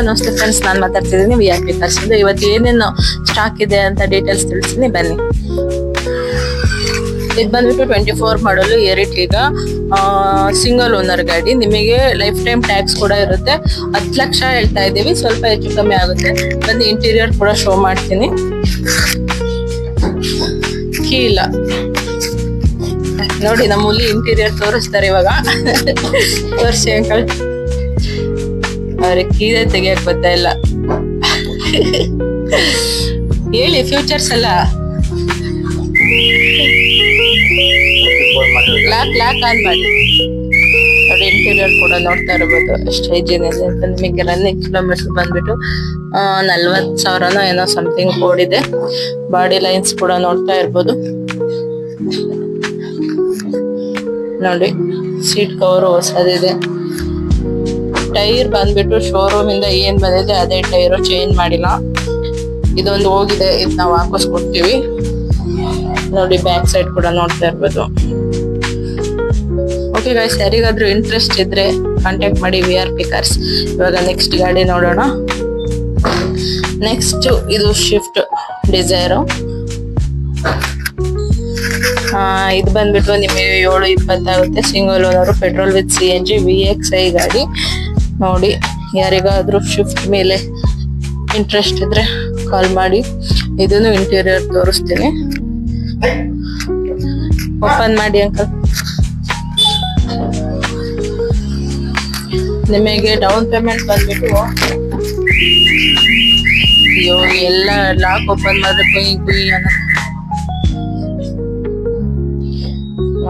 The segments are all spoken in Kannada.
ನಮಸ್ತೆ ಫ್ರೆಂಡ್ಸ್, ನಾನು ಮಾತಾಡ್ತಿದ್ದೀನಿ VIP ಕಾರ್ಸ್ ಇಂದ. ಇವತ್ತು ಏನೇನು ಸ್ಟಾಕ್ ಇದೆ ಅಂತ ಡೀಟೇಲ್ಸ್ ತಿಳಿಸ್ತೀನಿ ಬನ್ನಿ. ಇದು ಬಂದ್ಬಿಟ್ಟು 24 ಮಾಡಲು ಎರಿಟಿಗಾ ಸಿಂಗಲ್ ಓನರ್ ಗಾಡಿ. ನಿಮಗೆ ಲೈಫ್ ಟೈಮ್ ಟ್ಯಾಕ್ಸ್ ಕೂಡ ಇರುತ್ತೆ. 10 ಲಕ್ಷ ಹೇಳ್ತಾ ಇದ್ದೀವಿ, ಸ್ವಲ್ಪ ಹೆಚ್ಚು ಕಮ್ಮಿ ಆಗುತ್ತೆ. ಬಂದು ಇಂಟೀರಿಯರ್ ಕೂಡ ಶೋ ಮಾಡ್ತೀನಿ. ಕೀಲ ನೋಡಿ, ನಮ್ಮ ಹುಲಿ ಇಂಟೀರಿಯರ್ ತೋರಿಸ್ತಾರೆ ಇವಾಗ. ತೋರಿಸಿ ಅಂಕಲ್. ಅವ್ರಿಗೆ ಕೀಲೆ ತೆಗಿಯಕ್ ಬರ್ತಾ ಇಲ್ಲ. ಹೇಳಿ ಫ್ಯೂಚರ್ಸ್ ಎಲ್ಲ. ಲಾಕ್ ಆನ್ ಮಾಡಿ ನೋಡಿ. ಇಂಟೀರಿಯರ್ ಕೂಡ ನೋಡ್ತಾ ಇರ್ಬೋದು ಎಷ್ಟು ಹೈಜೀನ್ ಇದೆ ಅಂತ. ನಿಮಗೆ ರನ್ನಿಂಗ್ ಕಿಲೋಮೀಟರ್ ಬಂದ್ಬಿಟ್ಟು 40,000 ಏನೋ ಸಮಥಿಂಗ್ ಓಡಿದೆ. ಬಾಡಿ ಲೈನ್ಸ್ ಕೂಡ ನೋಡ್ತಾ ಇರ್ಬೋದು ನೋಡಿ. ಸೀಟ್ ಕವರ್ ಹೊಸದಿದೆ. ಟೈರ್ ಬಂದ್ಬಿಟ್ಟು ಶೋರೂಮ್ ಇಂದ ಏನ್ ಬಂದಿದೆ ಅದೇ ಟೈರ್, ಚೇಂಜ್ ಮಾಡಿಲ್ಲ. ಇದೊಂದು ಹೋಗಿದೆ, ಇದು ನಾವು ಹಾಕಿಸ್ಕೊಡ್ತೀವಿ ನೋಡಿ. ಬ್ಯಾಕ್ ಸೈಡ್ ಕೂಡ ನೋಡ್ತಾ ಇರ್ಬೋದು. ಓಕೆ ಗೈಸ್, ಯಾರಿಗಾದ್ರೂ ಇಂಟ್ರೆಸ್ಟ್ ಇದ್ರೆ ಕಾಂಟ್ಯಾಕ್ಟ್ ಮಾಡಿ VIP ಕಾರ್ಸ್. ಇವಾಗ ನೆಕ್ಸ್ಟ್ ಗಾಡಿ ನೋಡೋಣ. ನೆಕ್ಸ್ಟ್ ಇದು ಶಿಫ್ಟ್ ಡಿಸೈರ್. ಇದು ಬಂದ್ಬಿಟ್ಟು ನಿಮಗೆ 720 ಆಗುತ್ತೆ. Single owner, petrol with CNG VXI ಗಾಡಿ ನೋಡಿ. ಯಾರಿಗಾದ್ರೂ ಶಿಫ್ಟ್ ಮೇಲೆ ಇಂಟ್ರೆಸ್ಟ್ ಇದ್ರೆ ಕಾಲ್ ಮಾಡಿ. ಇದನ್ನು ಇಂಟೀರಿಯರ್ ತೋರಿಸ್ತೀನಿ. ಓಪನ್ ಮಾಡಿ ಅಂಕಲ್. ನಿಮಗೆ ಡೌನ್ ಪೇಮೆಂಟ್ ಬಂದ್ಬಿಟ್ಟು ಅಯ್ಯೋ ಎಲ್ಲ ಲಾಕ್ ಓಪನ್ ಮಾಡಿದ್ರೆ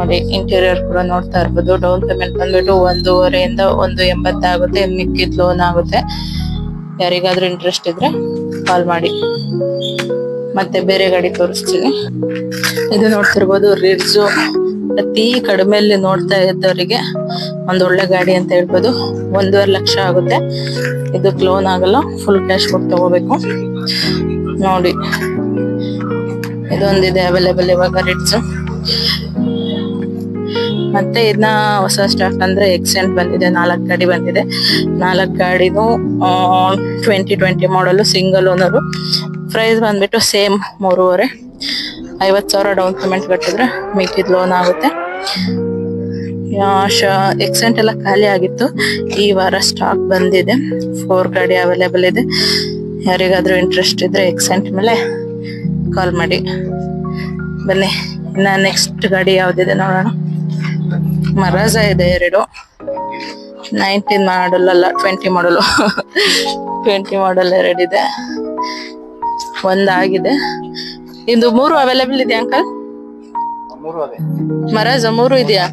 ನೋಡಿ. ಇಂಟೀರಿಯರ್ ಕೂಡ ನೋಡ್ತಾ ಇರ್ಬೋದು. ಡೌನ್ ಪೇಮೆಂಟ್ ಬಂದ್ಬಿಟ್ಟು 1.5 ಇಂದ 1.80 ಆಗುತ್ತೆ. ಮಿಕ್ಕಿದ್ ಲೋನ್ ಆಗುತ್ತೆ. ಯಾರಿಗಾದ್ರೂ ಇಂಟ್ರೆಸ್ಟ್ ಇದ್ರೆ ಕಾಲ್ ಮಾಡಿ. ಮತ್ತೆ ಬೇರೆ ಗಾಡಿ ತೋರಿಸ್ತೀನಿ. ಇದು ನೋಡ್ತಿರ್ಬೋದು ರಿಡ್ಜು. ಅತಿ ಕಡಿಮೆಯಲ್ಲಿ ನೋಡ್ತಾ ಇದ್ದವರಿಗೆ ಒಂದೊಳ್ಳೆ ಗಾಡಿ ಅಂತ ಹೇಳ್ಬೋದು. 1.5 ಲಕ್ಷ ಆಗುತ್ತೆ. ಇದಕ್ಕೆ ಲೋನ್ ಆಗಲ್ಲ, ಫುಲ್ ಕ್ಯಾಶ್ ಕೊಟ್ಟು ತಗೋಬೇಕು ನೋಡಿ. ಇದೊಂದಿದೆ ಅವೈಲೇಬಲ್ ಇವಾಗ ರಿಡ್ಜು. ಮತ್ತೆ ಇದನ್ನ ಹೊಸ ಸ್ಟಾಕ್ ಅಂದ್ರೆ ಎಕ್ಸೆಂಟ್ ಬಂದಿದೆ. 4 ಗಾಡಿ ಬಂದಿದೆ. 4 ಗಾಡಿನೂ 2020 ಮಾಡಲು, ಸಿಂಗಲ್ ಓನರು. ಪ್ರೈಸ್ ಬಂದ್ಬಿಟ್ಟು ಸೇಮ್ 3.5. 50,000 ಡೌನ್ ಪೇಮೆಂಟ್ ಕಟ್ಟಿದ್ರೆ ಮಿಕ್ಕಿದ್ ಲೋನ್ ಆಗುತ್ತೆ. ಎಕ್ಸೆಂಟ್ ಎಲ್ಲ ಖಾಲಿ ಆಗಿತ್ತು. ಈ ವಾರ ಸ್ಟಾಕ್ ಬಂದಿದೆ. 4 ಗಾಡಿ ಅವೈಲೇಬಲ್ ಇದೆ. ಯಾರಿಗಾದ್ರೂ ಇಂಟ್ರೆಸ್ಟ್ ಇದ್ರೆ ಎಕ್ಸೆಂಟ್ ಮೇಲೆ ಕಾಲ್ ಮಾಡಿ. ಬನ್ನಿ, ಇನ್ನ ನೆಕ್ಸ್ಟ್ ಗಾಡಿ ಯಾವ್ದಿದೆ ನೋಡೋಣ. ಮರಾಜಾ ಇದೆ 2. 19 ಮಾಡಲ್ ಅಲ್ಲ, 20 ಮಾಡಲು. 20 ಮಾಡಲ್ 2 ಇದೆ. ಒಂದಾಗಿದೆ. ಇದು 3 ಅವೈಲೇಬಲ್ ಇದೆ ಅಂಕಲ್. ಮರಾಜಾ 3 ಇದೆಯಾ?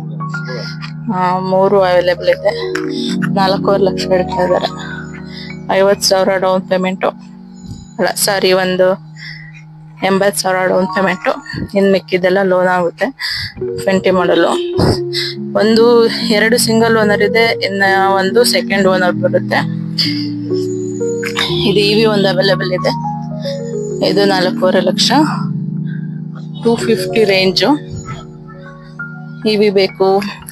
3 ಅವೈಲೇಬಲ್ ಇದೆ. 4.5 ಲಕ್ಷ ಹೇಳ್ತಾ ಇದಾರೆ. 50,000 ಡೌನ್ ಪೇಮೆಂಟು. ಅಲ್ಲ ಸಾರಿ, 80,000 ಡೌನ್ ಪೇಮೆಂಟು. ಇನ್ ಮಿಕ್ಕಿದೆಲ್ಲ ಲೋನ್ ಆಗುತ್ತೆ. 20 ಮಾಡಲು. 2 ಸಿಂಗಲ್ ಓನರ್ ಇದೆ, ಇನ್ನ 1 ಸೆಕೆಂಡ್ ಓನರ್ ಬರುತ್ತೆ. ಇದು EV ಒಂದು ಅವೈಲೇಬಲ್ ಇದೆ. ಇದು 4.5 ಲಕ್ಷ. 250 ರೇಂಜು. EV ಬೇಕು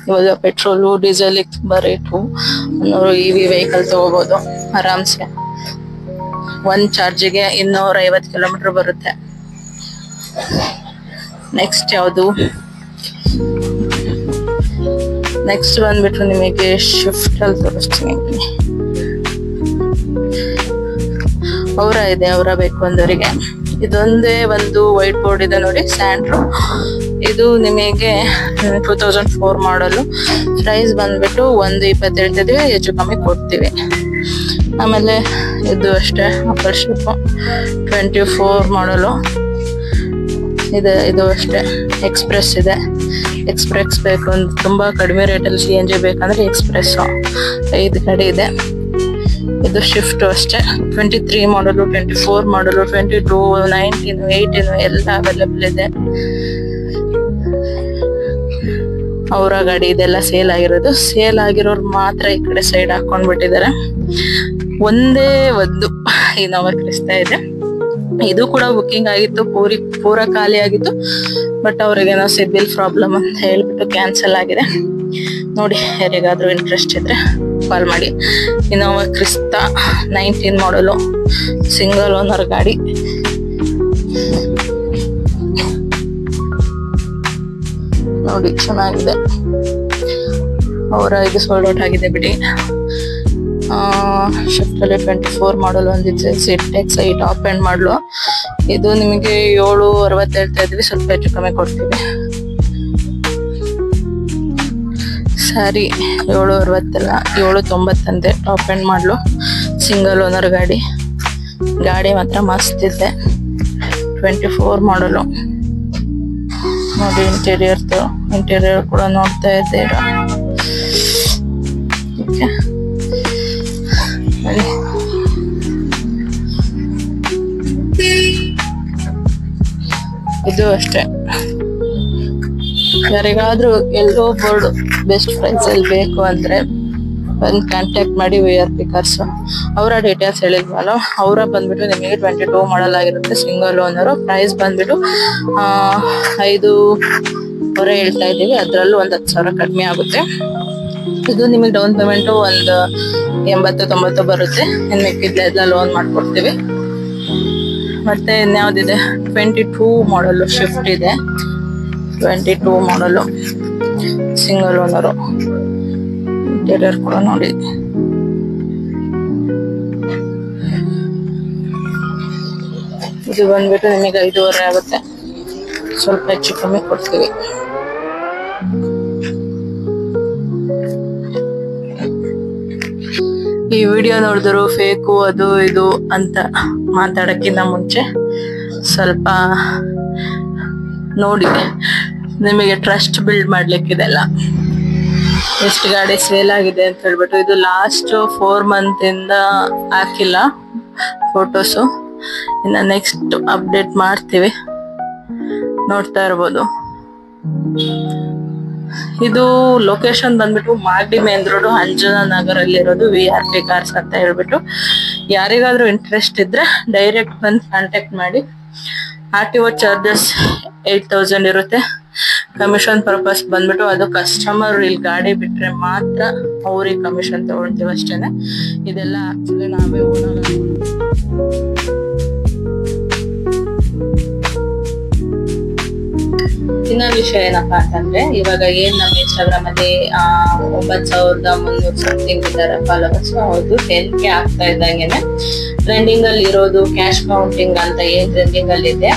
ಇವಾಗ. ಪೆಟ್ರೋಲು ಡೀಸೆಲ್ ತುಂಬಾ ರೇಟು. EV ವೆಹಿಕಲ್ ತಗೋಬಹುದು ಆರಾಮ್ಸೆ. 1 ಚಾರ್ಜಿಗೆ 250 ಕಿಲೋಮೀಟರ್ ಬರುತ್ತೆ. ನೆಕ್ಸ್ಟ್ ಯಾವುದು? ನೆಕ್ಸ್ಟ್ ಬಂದ್ಬಿಟ್ಟು ನಿಮಗೆ ಶಿಫ್ಟ್ ಅಲ್ಲಿ ತೋರಿಸ್ತೀನಿ. ಅವರ ಇದೆ, ಅವರ ಬೇಕು ಅಂದವರಿಗೆ. ಇದೊಂದೇ ಒಂದು ವೈಟ್ ಬೋರ್ಡ್ ಇದೆ ನೋಡಿ, ಸ್ಯಾಂಡ್ರೋ. ಇದು ನಿಮಗೆ 2004 ಮಾಡಲು. ಪ್ರೈಸ್ ಬಂದ್ಬಿಟ್ಟು 1.20 ಹೇಳ್ತಿದ್ವಿ, ಹೆಚ್ಚು ಕಮ್ಮಿ ಕೊಡ್ತೀವಿ. ಆಮೇಲೆ ಇದು ಅಷ್ಟೇ, ಅಪ್ಪರ್ ಶಿಪ್ 24 ಮಾಡಲು ಇದೆ. ಇದು ಅಷ್ಟೇ, ಎಕ್ಸ್ಪ್ರೆಸ್ ಇದೆ. ಎಕ್ಸ್ಪ್ರೆಸ್ ಬೇಕು ಅಂದ್ರೆ ತುಂಬಾ ಕಡಿಮೆ ರೇಟಲ್ಲಿ CNG ಬೇಕಂದ್ರೆ ಎಕ್ಸ್ಪ್ರೆಸ್ 5 ಗಾಡಿ ಇದೆ. ಇದು ಶಿಫ್ಟ್ ಅಷ್ಟೇ. 23 ಮಾಡಲು, 24 ಮಾಡಲು, 22, 19, 18 ಎಲ್ಲ ಅವೈಲೇಬಲ್ ಇದೆ. ಅವರ ಗಾಡಿ ಇದೆಲ್ಲ ಸೇಲ್ ಆಗಿರೋದು. ಸೇಲ್ ಆಗಿರೋರು ಮಾತ್ರ ಈ ಕಡೆ ಸೈಡ್ ಹಾಕೊಂಡ್ಬಿಟ್ಟಿದ್ದಾರೆ. ಒಂದೇ ಒಂದು ಇನೋವಾ ಕ್ರಿಸ್ಟಾ ಇದೆ. ಇದು ಕೂಡ ಬುಕ್ಕಿಂಗ್ ಆಗಿತ್ತು, ಪೂರ ಖಾಲಿ ಆಗಿತ್ತು. ಬಟ್ ಅವ್ರಿಗೇನೋ ಸಿಬಿಲ್ ಪ್ರಾಬ್ಲಮ್ ಅಂತ ಹೇಳ್ಬಿಟ್ಟು ಕ್ಯಾನ್ಸಲ್ ಆಗಿದೆ ನೋಡಿ. ಯಾರಿಗಾದ್ರೂ ಇಂಟ್ರೆಸ್ಟ್ ಇದ್ರೆ ಕಾಲ್ ಮಾಡಿ. ಇನೋವಾ ಕ್ರಿಸ್ತಾ 19 ಮಾಡಲು, ಸಿಂಗಲ್ ಓನರ್ ಗಾಡಿ. ನೋಡಿ ಚೆನ್ನಾಗಿದೆ. ಅವರ ಇದು ಸೋಲ್ಡ್ ಔಟ್ ಆಗಿದೆ ಬಿಡಿ. ಶಿಫ್ಟ್ ಅಲ್ಲಿ 24 ಮಾಡಲ್ ಒಂದಿದೆ, ಸಿಟೆಕ್ಸ್ ಟಾಪ್ ಎಂಡ್ ಮಾಡಲು. ಇದು ನಿಮಗೆ 760 ಹೇಳ್ತಾ ಇದ್ವಿ, ಸ್ವಲ್ಪ ಹೆಚ್ಚು ಕಮ್ಮಿ ಕೊಡ್ತೀವಿ. ಸಾರಿ 760 ಅಲ್ಲ, 790 ಅಂದೆ. ಟಾಪ್ ಎಂಡ್ ಮಾಡಲು, ಸಿಂಗಲ್ ಓನರ್ ಗಾಡಿ. ಗಾಡಿ ಮಾತ್ರ ಮಸ್ತ್ ಇದೆ. 24 ಮಾಡಲು. ನೋಡಿ ಇಂಟೀರಿಯರ್ ಕೂಡ ನೋಡ್ತಾ ಇದ್ದೀರಾ. ಇದು ಅಷ್ಟೇ. ಯಾರಿಗಾದ್ರೂ ಎಲ್ಲೋ ಬೋರ್ಡ್ ಬೆಸ್ಟ್ ಪ್ರೈಸ್ ಅಲ್ಲಿ ಬೇಕು ಅಂದ್ರೆ ಬಂದು ಕಾಂಟ್ಯಾಕ್ಟ್ ಮಾಡಿ. VRP ಕಾರ್ಸ್ ಅವರ ಡೀಟೇಲ್ಸ್ ಹೇಳಿದ್ವಲ್ಲ, ಅವರ ಬಂದ್ಬಿಟ್ಟು ನಿಮಗೆ 22 ಮಾಡಲ್ ಆಗಿರುತ್ತೆ, ಸಿಂಗಲ್ ಓನರ್. ಪ್ರೈಸ್ ಬಂದ್ಬಿಟ್ಟು 5,000 ಹೇಳ್ತಾ ಇದ್ದೀವಿ. ಅದ್ರಲ್ಲೂ 10,000 ಕಡಿಮೆ ಆಗುತ್ತೆ. ಇದು ನಿಮಗೆ ಡೌನ್ ಪೇಮೆಂಟ್ ಒಂದು 80-90 ಬರುತ್ತೆ. ಇನ್ನು ಮಿಕ್ಕಿದ್ದೆಲ್ಲ ಲೋನ್ ಮಾಡ್ಕೊಡ್ತೀವಿ. ಮತ್ತೆ ಇನ್ಯಾವ್ದಿದೆ, 22 ಮಾಡಲು ಶಿಫ್ಟ್ ಇದೆ. 22 ಮಾಡಲು, ಸಿಂಗಲ್ ಓನರು. ಇಂಟೀರಿಯರ್ ಕೂಡ ನೋಡಿ. ಇದು ಬಂದ್ಬಿಟ್ಟು ನಿಮಗೆ 5,500 ಆಗುತ್ತೆ, ಸ್ವಲ್ಪ ಹೆಚ್ಚು ಕಮ್ಮಿ ಕೊಡ್ತೀವಿ. ಈ ವಿಡಿಯೋ ನೋಡಿದ್ರು ಫೇಕು ಅದು ಇದು ಅಂತ ಮಾತಾಡಕ್ಕಿಂತ ಮುಂಚೆ ಸ್ವಲ್ಪ ನೋಡಿ, ನಿಮಗೆ ಟ್ರಸ್ಟ್ ಬಿಲ್ಡ್ ಮಾಡ್ಲಿಕ್ಕಿದೆಲ್ಲ. ಎಷ್ಟು ಗಾಡಿ ಸೇಲ್ ಆಗಿದೆ ಅಂತ ಹೇಳ್ಬಿಟ್ಟು. ಇದು ಲಾಸ್ಟ್ 4 ಮಂತ್ ಇಂದ ಹಾಕಿಲ್ಲ ಫೋಟೋಸು. ಇನ್ನು ನೆಕ್ಸ್ಟ್ ಅಪ್ಡೇಟ್ ಮಾಡ್ತೀವಿ, ನೋಡ್ತಾ ಇರ್ಬೋದು. ಇದು ಲೊಕೇಶನ್ ಬಂದ್ಬಿಟ್ಟು ಮಾಗಡಿ ಮೇನ್ ರೋಡ್, ಅಂಜನಾ ನಗರ್ ಅಲ್ಲಿ ಇರೋದು. VRP ಕಾರ್ಸ್ ಅಂತ ಹೇಳ್ಬಿಟ್ಟು. ಯಾರಿಗಾದ್ರೂ ಇಂಟ್ರೆಸ್ಟ್ ಇದ್ರೆ ಡೈರೆಕ್ಟ್ ಬಂದು ಕಾಂಟ್ಯಾಕ್ಟ್ ಮಾಡಿ. RTO ಚಾರ್ಜಸ್ 8,000 ಇರುತ್ತೆ. ಕಮಿಷನ್ ಪರ್ಪಸ್ ಬಂದ್ಬಿಟ್ಟು ಅದು ಕಸ್ಟಮರ್ ಇಲ್ಲಿ ಗಾಡಿ ಬಿಟ್ರೆ ಮಾತ್ರ ಅವ್ರಿಗೆ ಕಮಿಷನ್ ತಗೊಳ್ತೀವಿ ಅಷ್ಟೇನೆ. ಇದೆಲ್ಲ ಆಕ್ಚುಲಿ ನಾವೇ ಓನರ್. ಇನ್ನೊಂದು ವಿಷಯ ಏನಪ್ಪಾ ಅಂತಂದ್ರೆ, ಇವಾಗ ಏನ್ ನಮ್ಮ ಇನ್ಸ್ಟಾಗ್ರಾಮ್ ಅಲ್ಲಿ 9,300 ಸಮಥಿಂಗ್ ಇದ್ದಾರೆ ಫಾಲೋವರ್ಸ್. ಹೌದು, 10K ಆಗ್ತಾ ಇದ್ದಂಗೆನೆ ಟ್ರೆಂಡಿಂಗ್ ಅಲ್ಲಿ ಇರೋದು ಕ್ಯಾಶ್ ಕೌಂಟಿಂಗ್ ಅಂತ ಏನ್ ಟ್ರೆಂಡಿಂಗ್ ಅಲ್ಲಿ ಇದೆ,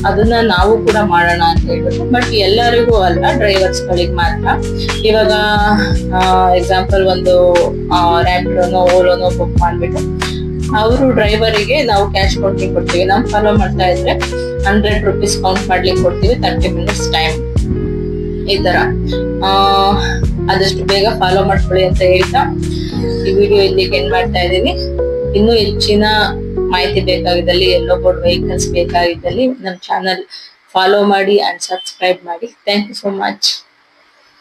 ಅದನ್ನ ನಾವು ಕೂಡ ಮಾಡೋಣ ಅಂತ ಹೇಳ್ಬಿಟ್ಟು. ಬಟ್ ಎಲ್ಲರಿಗೂ ಅಲ್ಲ, ಡ್ರೈವರ್ಸ್ ಗಳಿಗೆ ಮಾತ್ರ. ಇವಾಗ ಎಕ್ಸಾಂಪಲ್ ಒಂದು ರ್ಯಾಪಿಡೋನೋ ಓಲೋನೋ ಬುಕ್ ಮಾಡ್ಬಿಟ್ಟು ಅವರು ಡ್ರೈವರಿಗೆ ನಾವು ಕ್ಯಾಶ್ ಕೌಂಟಿಂಗ್ ಕೊಡ್ತೀವಿ. ನಾವು ಫಾಲೋ ಮಾಡ್ತಾ ಇದ್ರೆ 100 ರೂಪೀಸ್ ಕೌಂಟ್ ಮಾಡ್ಲಿಕ್ಕೆ ಕೊಡ್ತೀವಿ, 30 ಮಿನಿಟ್ಸ್ ಟೈಮ್. ಈ ತರ ಆದಷ್ಟು ಬೇಗ ಫಾಲೋ ಮಾಡ್ಕೊಳ್ಳಿ ಅಂತ ಹೇಳ್ತಾ ಈ ವಿಡಿಯೋ ಇಲ್ಲಿಗೆ ಎಂಡ್ ಮಾಡ್ತಾ ಇದ್ದೀನಿ. ಇನ್ನೂ ಹೆಚ್ಚಿನ ಮಾಹಿತಿ ಬೇಕಾಗಿದ್ದಲ್ಲಿ, ಎಲ್ಲೋ ಬೋರ್ಡ್ ವೆಹಿಕಲ್ಸ್ ಬೇಕಾಗಿದ್ದಲ್ಲಿ ನಮ್ಮ ಚಾನಲ್ ಫಾಲೋ ಮಾಡಿ ಅಂಡ್ ಸಬ್ಸ್ಕ್ರೈಬ್ ಮಾಡಿ. Thank you so much.